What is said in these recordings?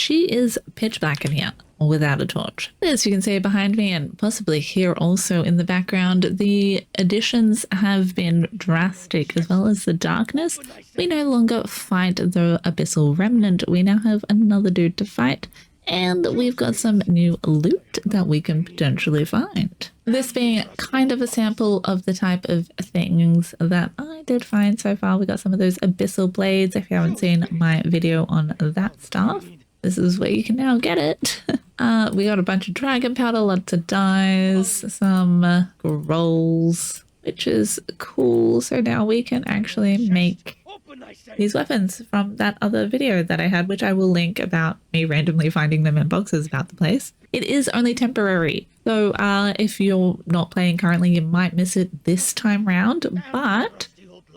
she is pitch black in here without a torch. As you can see behind me and possibly here also in the background, the additions have been drastic as well as the darkness. We no longer fight the abyssal remnant. We now have another dude to fight. And we've got some new loot that we can potentially find. This being kind of a sample of the type of things that I did find so far. We got some of those abyssal blades. If you haven't seen my video on that stuff, this is where you can now get it. We got a bunch of dragon powder, lots of dyes, some scrolls, which is cool. So now we can actually make these weapons from that other video that I had, which I will link, about me randomly finding them in boxes about the place. It is only temporary, so if you're not playing currently, you might miss it this time round, but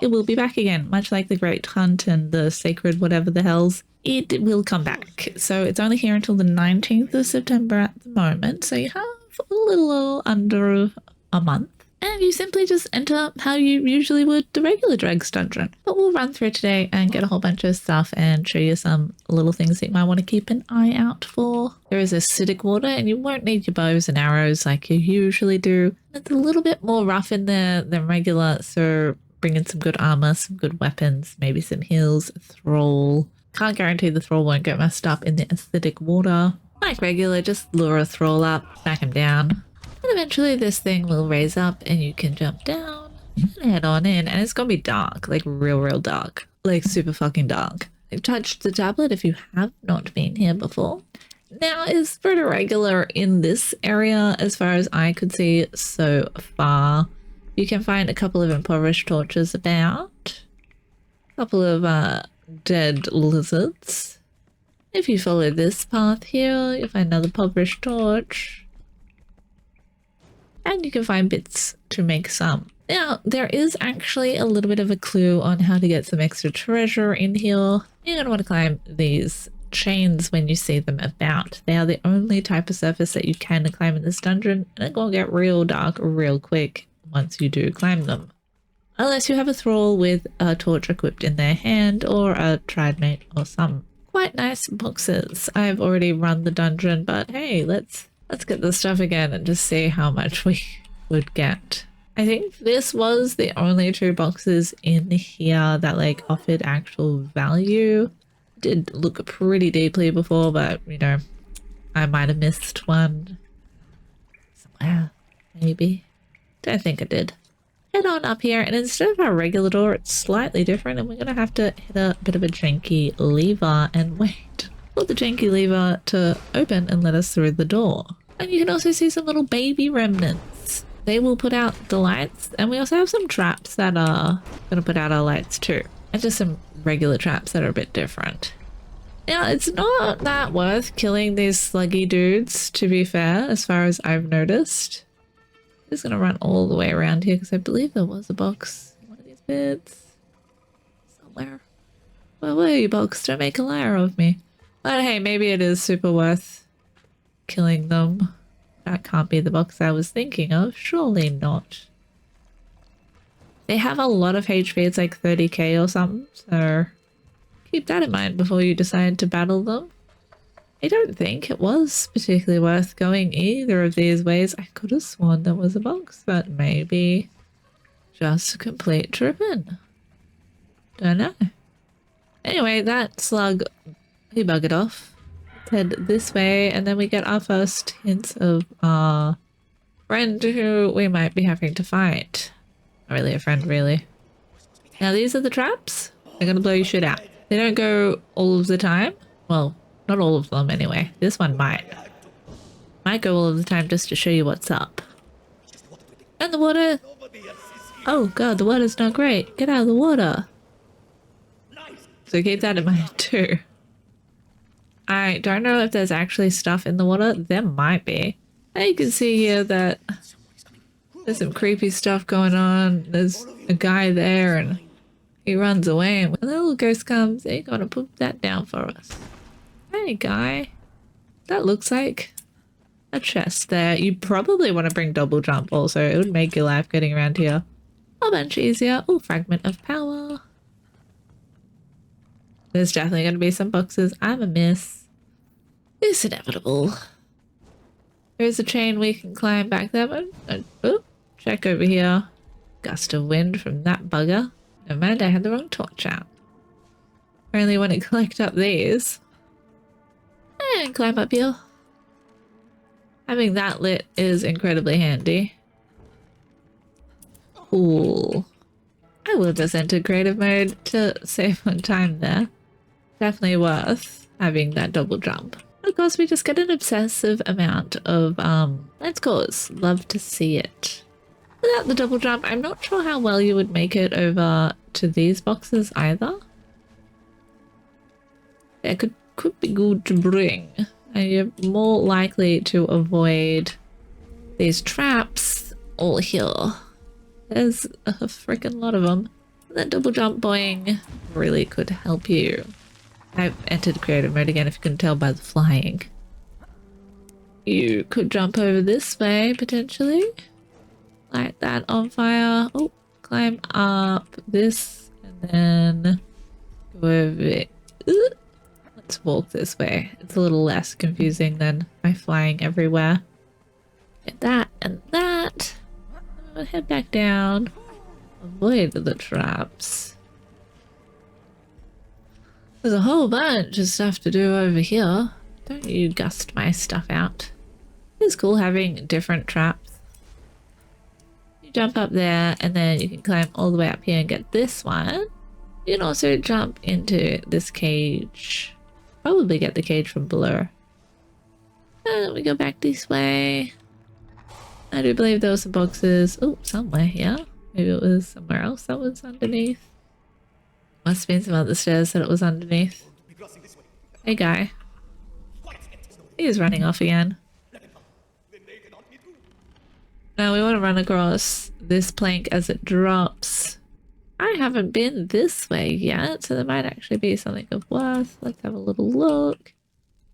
it will be back again, much like the Great Hunt and the Sacred whatever the hells. It will come back. So it's only here until the 19th of September at the moment, so you have a little under a month. And you simply just enter how you usually would the regular Dregs dungeon. But we'll run through today and get a whole bunch of stuff and show you some little things that you might want to keep an eye out for. There is acidic water and you won't need your bows and arrows like you usually do. It's a little bit more rough in there than regular, so bring in some good armor, some good weapons, maybe some heals, thrall. Can't guarantee the thrall won't get messed up in the acidic water. Like regular, just lure a thrall up, back him down. And eventually this thing will raise up and you can jump down and head on in. And it's going to be dark, like real dark, like super fucking dark. Touch the tablet if you have not been here before. Now it's pretty regular in this area as far as I could see so far. You can find a couple of impoverished torches about, a couple of dead lizards. If you follow this path here, you'll find another impoverished torch. And you can find bits to make some. Now, there is actually a little bit of a clue on how to get some extra treasure in here. You're going to want to climb these chains when you see them about. They are the only type of surface that you can climb in this dungeon, and it's going to get real dark real quick once you do climb them. Unless you have a thrall with a torch equipped in their hand, or a tridemate or some quite nice boxes. I've already run the dungeon, but hey, let's get the stuff again and just see how much we would get. I think this was the only 2 boxes in here that like offered actual value. Did look pretty deeply before, but you know, I might have missed one somewhere, maybe. Don't think I did. Head on up here, and instead of our regular door, it's slightly different, and we're gonna have to hit a bit of a janky lever and wait for the janky lever to open and let us through the door. And you can also see some little baby remnants. They will put out the lights, and we also have some traps that are going to put out our lights too. And just some regular traps that are a bit different. Now, it's not that worth killing these sluggy dudes, to be fair, as far as I've noticed. I'm just going to run all the way around here because I believe there was a box in one of these bits. Somewhere. Where were you, box? Don't make a liar of me. But hey, maybe it is super worth killing them. That can't be the box I was thinking of. Surely not. They have a lot of HP. It's like 30k or something. So keep that in mind before you decide to battle them. I don't think it was particularly worth going either of these ways. I could have sworn there was a box, but maybe just a complete tripping. Don't know. Anyway, that slug, he buggered off. Let's head this way, and then we get our first hints of our friend who we might be having to fight. Not really a friend, really. Now these are the traps. They're gonna blow your shit out. They don't go all of the time. Well, not all of them anyway. This one might. Might go all of the time just to show you what's up. And the water. Oh god, the water's not great. Get out of the water. So keep that in mind too. I don't know if there's actually stuff in the water. There might be. Now you can see here that there's some creepy stuff going on. There's a guy there and he runs away, and when the little ghost comes, they're gonna put that down for us. Hey guy, that looks like a chest there. You probably want to bring double jump also. It would make your life getting around here a bunch easier. Oh, fragment of power. There's definitely going to be some boxes. I'm a miss. It's inevitable. There's a chain we can climb back there, but oh, check over here. Gust of wind from that bugger. Never mind, I had the wrong torch out. I only want to collect up these. And climb up here. Having that lit is incredibly handy. Cool. I will just enter creative mode to save on time there. Definitely worth having that double jump. Of course, we just get an obsessive amount of, let's cause, love to see it. Without the double jump, I'm not sure how well you would make it over to these boxes either. That could be good to bring. And you're more likely to avoid these traps all here. There's a freaking lot of them. That double jump boing really could help you. I've entered creative mode again if you can tell by the flying. You could jump over this way potentially. Light that on fire. Oh, climb up this and then go over it. Let's walk this way. It's a little less confusing than my flying everywhere. Get that and that. Head back down. Avoid the traps. There's a whole bunch of stuff to do over here. Don't you gust my stuff out. It's cool having different traps. You jump up there and then you can climb all the way up here and get this one. You can also jump into this cage. Probably get the cage from below. And then we go back this way. I do believe there were some boxes. Oh, somewhere here. Maybe it was somewhere else that was underneath. Must have been some other stairs that it was underneath. Hey guy. He is running off again. Now we want to run across this plank as it drops. I haven't been this way yet, so there might actually be something of worth. Let's have a little look.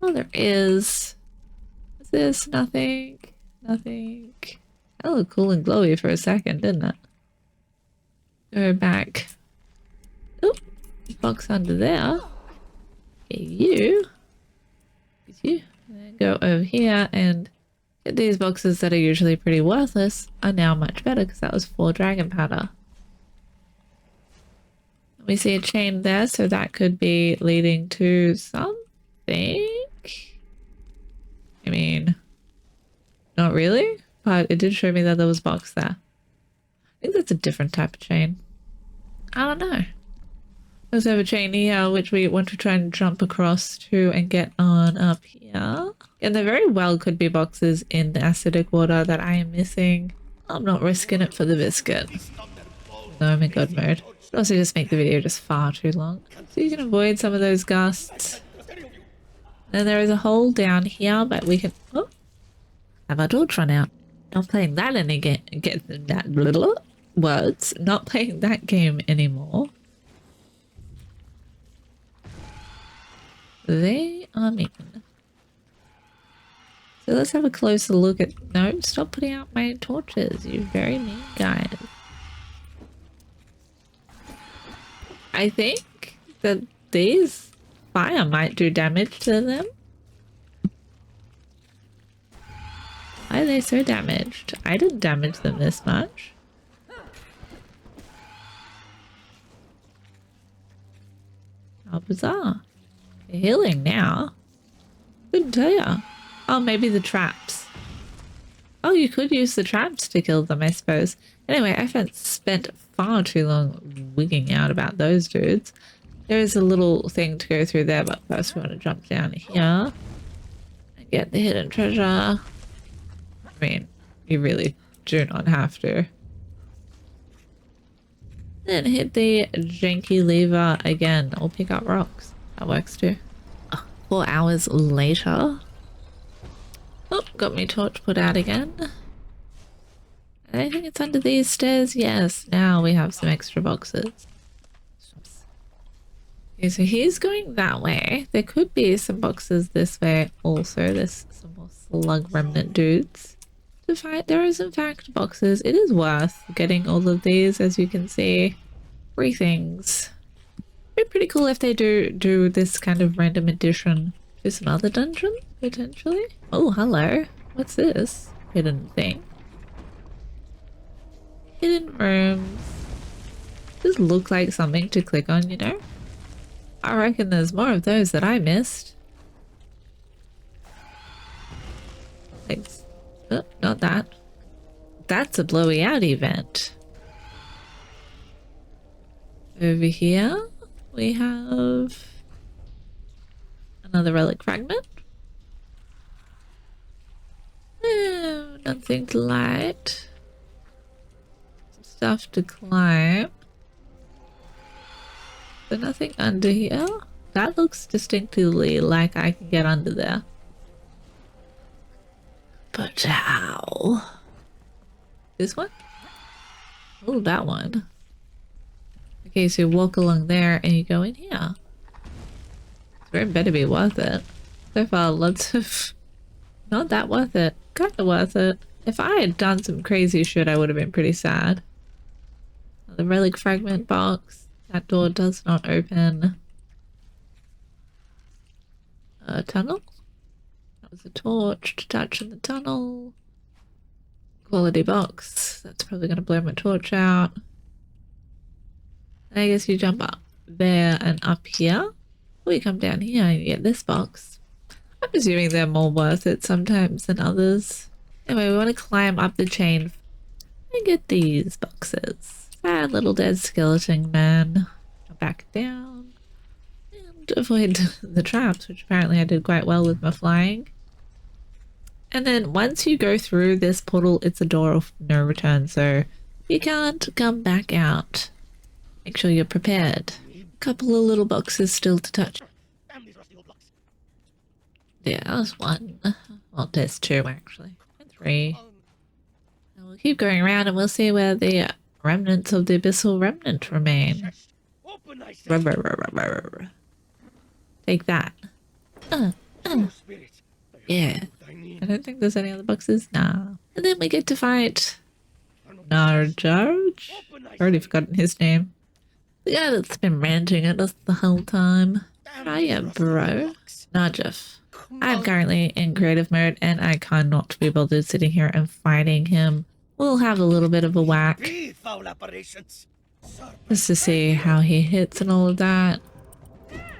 Oh, there is. Is this nothing? Nothing. That looked cool and glowy for a second, didn't it? Go back. Oop, box under there. Get you. Get you. And then go over here and get these boxes that are usually pretty worthless are now much better because that was 4 dragon powder. We see a chain there, so that could be leading to something. I mean, not really, but it did show me that there was a box there. I think that's a different type of chain. I don't know. There's a chain here which we want to try and jump across to and get on up here. And there very well could be boxes in the acidic water that I am missing. I'm not risking it for the biscuit. No, I'm in god mode. It'd also just make the video just far too long. So you can avoid some of those gusts. And there is a hole down here, but we can... Oh! Have our torch run out. Not playing that in again. Get that little words. Not playing that game anymore. They are mean. So let's have a closer look at... No, stop putting out my torches, you very mean guys. I think that these fire might do damage to them. Why are they so damaged? I didn't damage them this much. How bizarre. They're healing now. Couldn't tell ya. Oh, maybe the traps. Oh, you could use the traps to kill them, I suppose. Anyway, I spent far too long wigging out about those dudes. There is a little thing to go through there, but first we want to jump down here and get the hidden treasure. I mean, you really do not have to. Then hit the janky lever again, or pick up rocks. That works too. 4 hours later. Oh, got me torch put out again. I think it's under these stairs. Yes, now we have some extra boxes. Oops. Okay, so he's going that way. There could be some boxes this way also. There's some more slug remnant dudes to fight. There is in fact boxes. It is worth getting all of these, as you can see. 3 things. It'd be pretty cool if they do this kind of random addition To some other dungeon, potentially? Oh, hello. What's this? Hidden thing. Hidden rooms. This looks like something to click on, you know? I reckon there's more of those that I missed. Thanks. Oh, not that. That's a blowy out event. Over here we have another relic fragment. Oh, nothing to light. Some stuff to climb. There's nothing under here. That looks distinctly like I can get under there. But how? This one? Oh, that one. Okay, so you walk along there and you go in here. It better be worth it. So far, lots of... Not that worth it. Kinda worth it. If I had done some crazy shit, I would have been pretty sad. The relic fragment box. That door does not open. A tunnel? That was a torch to touch in the tunnel. Quality box. That's probably going to blow my torch out. I guess you jump up there and up here. Or you come down here and you get this box. I'm assuming they're more worth it sometimes than others. Anyway, we want to climb up the chain and get these boxes. Sad little dead skeleton man. Back down. And avoid the traps, which apparently I did quite well with my flying. And then once you go through this portal, it's a door of no return, so you can't come back out. Make sure you're prepared. A couple of little boxes still to touch. Yeah, there's one. Well, there's two actually. And three. And we'll keep going around and we'll see where the remnants of the abyssal remnant remain. Take that. Yeah. I don't think there's any other boxes. Nah. And then we get to fight Narjarj? Already forgotten his name. The guy that's been ranting at us the whole time. Hiya, bro. Narjaf. I'm currently in creative mode and I cannot be bothered sitting here and fighting him. We'll have a little bit of a whack. Just to see how he hits and all of that.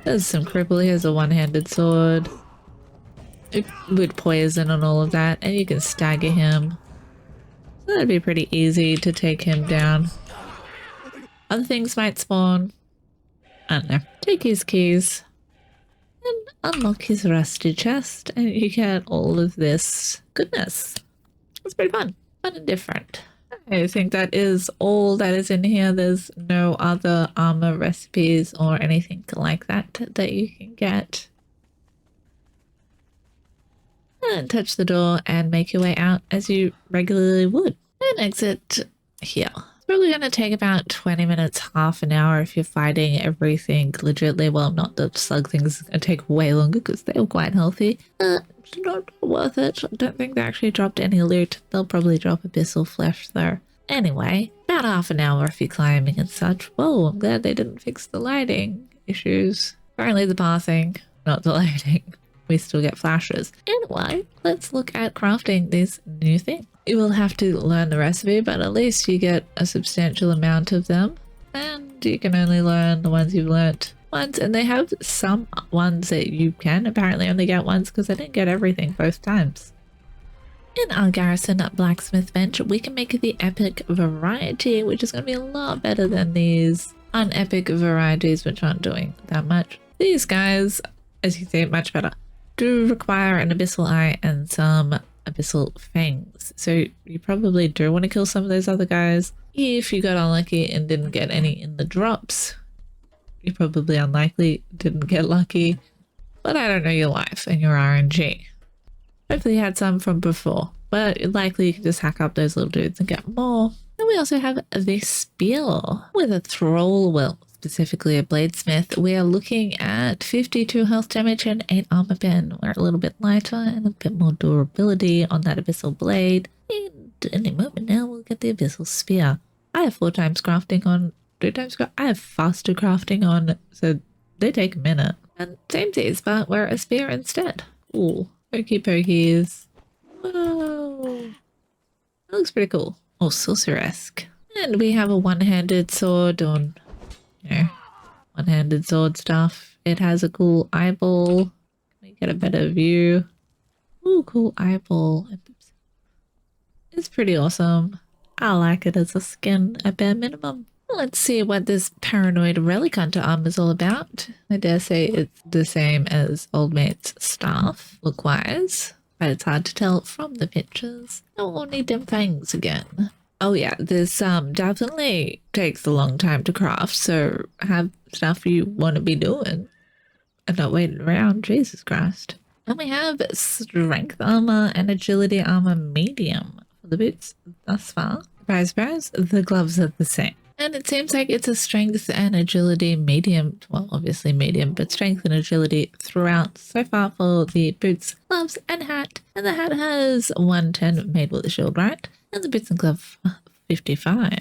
There's some cripple. He has a one-handed sword. With poison and all of that. And you can stagger him. So that'd be pretty easy to take him down. Other things might spawn. I don't know. Take his keys. And unlock his rusty chest. And you get all of this goodness. It's pretty fun. Fun and different. I think that is all that is in here. There's no other armor recipes or anything like that that you can get. And touch the door and make your way out as you regularly would. And exit here. It's probably going to take about 20 minutes, half an hour if you're fighting everything legitly. Well, not the slug things. It's going to take way longer because they were quite healthy. It's not worth it. I don't think they actually dropped any loot. They'll probably drop abyssal flesh though. Anyway, about half an hour if you're climbing and such. Whoa, I'm glad they didn't fix the lighting issues. Apparently the pathing, not the lighting. We still get flashes. Anyway, let's look at crafting this new thing. You will have to learn the recipe, but at least you get a substantial amount of them. And you can only learn the ones you've learnt once. And they have some ones that you can apparently only get once because I didn't get everything both times. In our garrison blacksmith bench, we can make the epic variety, which is going to be a lot better than these unepic varieties, which aren't doing that much. These guys, as you can see, much better. Do require an abyssal eye and some abyssal fangs. So you probably do want to kill some of those other guys. If you got unlucky and didn't get any in the drops, you probably unlikely didn't get lucky. But I don't know your life and your RNG. Hopefully you had some from before, but likely you can just hack up those little dudes and get more. And we also have the spear with a thrall wheel. Specifically a bladesmith. We are looking at 52 health damage and 8 armor pen. We're a little bit lighter and a bit more durability on that abyssal blade. And in a moment now we'll get the abyssal spear. I have 4 times crafting on, 2 times I have faster crafting on, so they take a minute. And samesies, but we're a spear instead. Ooh, pokey pokies. Whoa. That looks pretty cool. Or sorceresque. And we have a one-handed sword on, you know, one-handed sword stuff. It has a cool eyeball. Can we get a better view? Ooh, cool eyeball. It's pretty awesome. I like it as a skin at bare minimum. Let's see what this paranoid relic hunter armor is all about. I dare say it's the same as old mate's staff, look-wise, but it's hard to tell from the pictures. I won't need them fangs again. Oh yeah, this definitely takes a long time to craft, so have stuff you want to be doing and not waiting around. Jesus Christ. And we have strength armor and agility armor medium for the boots thus far. Surprise, the gloves are the same. And it seems like it's a strength and agility medium, well, obviously medium, but strength and agility throughout so far for the boots, gloves, and hat. And the hat has 110 made with a shield, right? And the boots and glove 55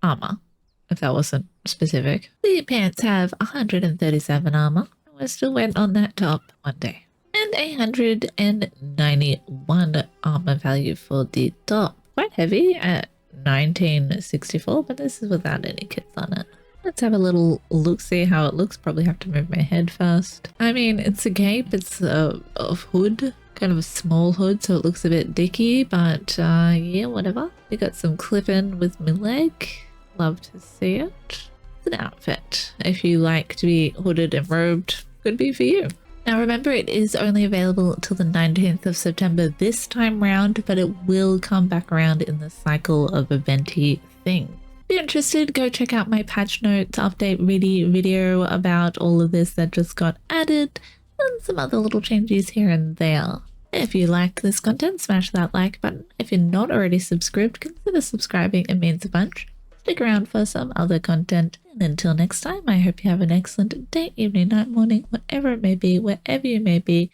armor, if that wasn't specific. The pants have 137 armor. We're still waiting on that top one day. And 191 armor value for the top. Quite heavy at 1964, but this is without any kits on it. Let's have a little look, see how it looks. Probably have to move my head first. I mean, it's a cape, it's a hood, kind of a small hood, so it looks a bit dicky, but yeah, whatever. We got some clip-in with my leg. Love to see it. It's an outfit. If you like to be hooded and robed, could be for you. Now remember, it is only available till the 19th of September this time round, but it will come back around in the cycle of eventy things. If you're interested, go check out my patch notes update video about all of this that just got added and some other little changes here and there. If you liked this content, smash that like button. If you're not already subscribed, consider subscribing. It means a bunch. Stick around for some other content. And until next time, I hope you have an excellent day, evening, night, morning, whatever it may be, wherever you may be.